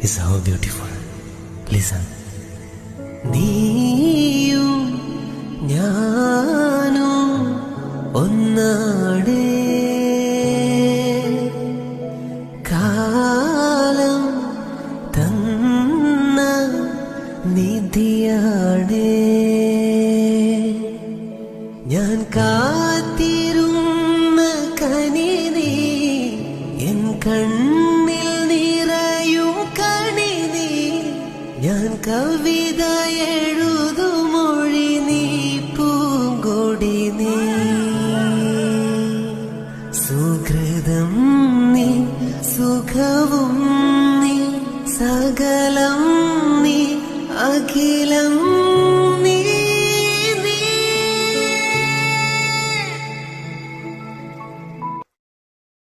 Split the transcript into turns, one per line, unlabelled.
is how beautiful. Listen. നീയും ഞാനും ഒന്നാടേ, കാലം തന്ന നിധിയാടേ, ഞാൻ കാത്തിരുന്ന കനി നീ, എൻ കണ്ണിൽ നിറയും കണി നീ, ഞാൻ കവിത എഴുതുമൊഴി നീ, പൂങ്കൊടി നീ, സുഹൃതം നീ, സുഖവും നീ, സകലം നീ, അഖിലം